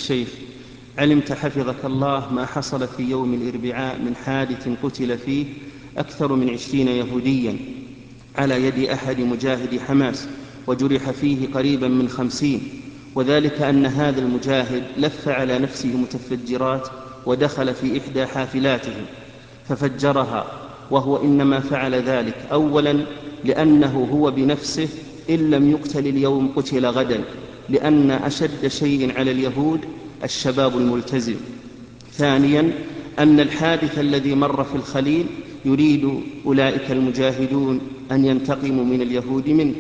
الشيخ، علمت حفظك الله ما حصل في يوم الأربعاء من حادث قتل فيه أكثر من 20 يهوديا على يد أحد مجاهدي حماس، وجرح فيه قريبا من 50، وذلك أن هذا المجاهد لف على نفسه متفجرات ودخل في إحدى حافلاتهم ففجرها، وهو إنما فعل ذلك أولا لأنه هو بنفسه إن لم يقتل اليوم قتل غدا، لأن أشد شيء على اليهود الشباب الملتزم. ثانيا أن الحادث الذي مر في الخليل يريد أولئك المجاهدون أن ينتقموا من اليهود منه.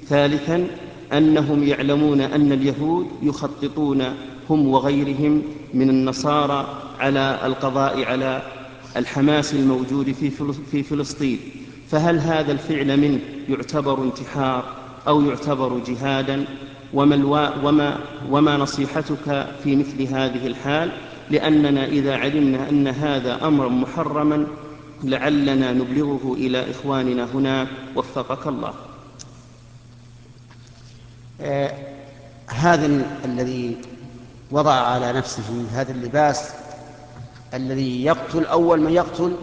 ثالثا أنهم يعلمون أن اليهود يخططون هم وغيرهم من النصارى على القضاء على الحماس الموجود في فلسطين، فهل هذا الفعل منه يعتبر انتحار أو يعتبر جهادا؟ وما نصيحتك في مثل هذه الحال، لأننا إذا علمنا أن هذا أمر محرما لعلنا نبلغه إلى إخواننا هناك وفقك الله. هذا الذي وضع على نفسه هذا اللباس الذي يقتل أول من يقتل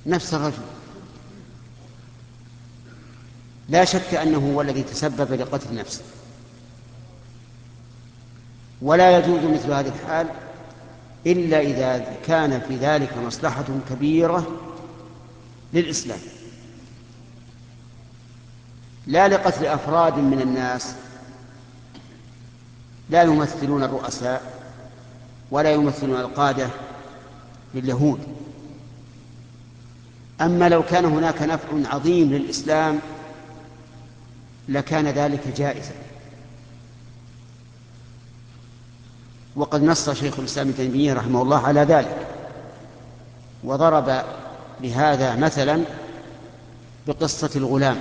نفس الرجل، لا شك أنه هو الذي تسبب لقتل نفسه، ولا يجوز مثل هذه الحال إلا إذا كان في ذلك مصلحة كبيرة للإسلام، لا لقتل أفراد من الناس لا يمثلون الرؤساء ولا يمثلون القادة لليهود. أما لو كان هناك نفع عظيم للإسلام لكان ذلك جائزا. وقد نص شيخ الإسلام ابن تيمية رحمه الله على ذلك، وضرب لهذا مثلا بقصة الغلام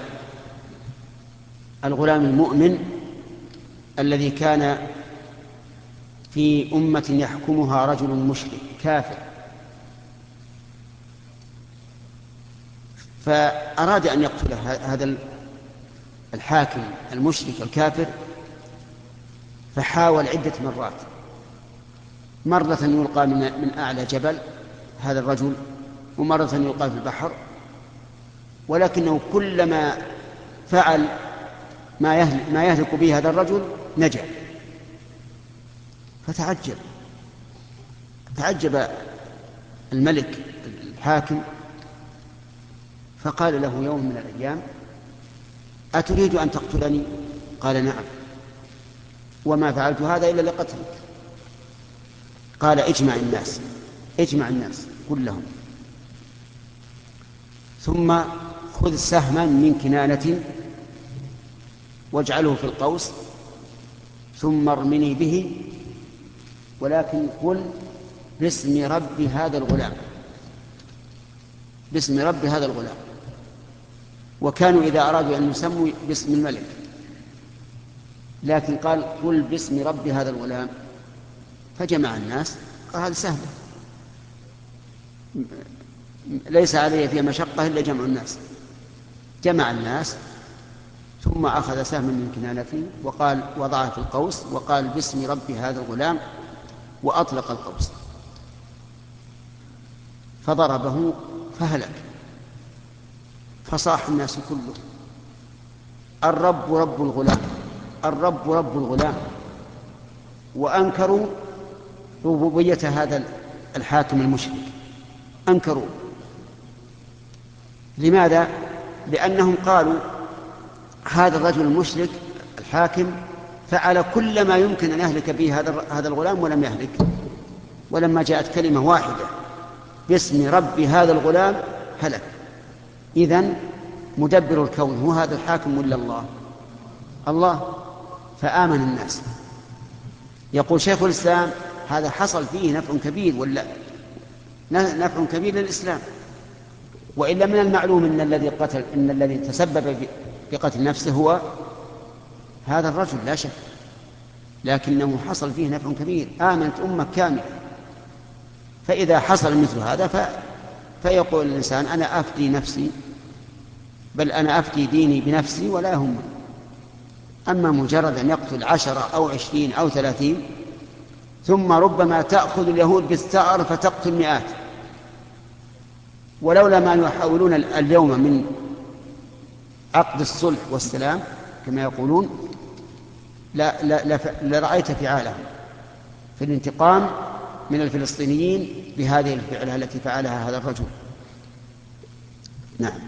المؤمن الذي كان في أمة يحكمها رجل مشرك كافر، فأراد أن يقتل هذا الحاكم المشرك الكافر، فحاول عدة مرات، مرة يلقى من أعلى جبل هذا الرجل، ومرة يلقى في البحر، ولكنه كلما فعل ما يهلك به هذا الرجل نجا. فتعجب الملك الحاكم، فقال له يوم من الأيام: أتريد أن تقتلني؟ قال: نعم، وما فعلت هذا إلا لقتلك. قال: اجمع الناس كلهم، ثم خذ سهما من كنانة واجعله في القوس، ثم ارمني به، ولكن قل باسم رب هذا الغلام، باسم رب هذا الغلام. وكانوا إذا أرادوا أن يسموا باسم الملك، لكن قال: قل باسم رب هذا الغلام. فجمع الناس، قال: هذا سهل، ليس علي فيها مشقة إلا جمع الناس. جمع الناس، ثم أخذ سهما من كنانته وقال، وضعه في القوس، وقال: باسم رب هذا الغلام، وأطلق القوس، فضربه فهلك. فصاح الناس كله: الرب رب الغلام، الرب رب الغلام. وأنكروا ربوبية هذا الحاكم المشرك، أنكروا. لماذا؟ لأنهم قالوا: هذا الرجل المشرك الحاكم فعل كل ما يمكن أن يهلك به هذا الغلام ولم يهلك، ولما جاءت كلمة واحدة باسم رب هذا الغلام هلك. إذن مدبر الكون هو هذا الحاكم ولا الله؟ فآمن الناس. يقول شيخ الإسلام: هذا حصل فيه نفع كبير، ولا نفع كبير للإسلام، وإلا من المعلوم أن الذي تسبب بقتل نفسه هو هذا الرجل لا شك، لكنه حصل فيه نفع كبير، آمنت أمة كاملة. فإذا حصل مثل هذا فيقول الإنسان: أنا أفدي نفسي، بل أنا أفدي ديني بنفسي ولا يهمني. أما مجرد أن يقتل 10 أو 20 أو 30 ثم ربما تأخذ اليهود بالثأر فتقتل مئات، ولولا ما يحاولون اليوم من عقد الصلح والسلام كما يقولون لرأيت فعالهم في الانتقام من الفلسطينيين بهذه الفعلة التي فعلها هذا الرجل. نعم.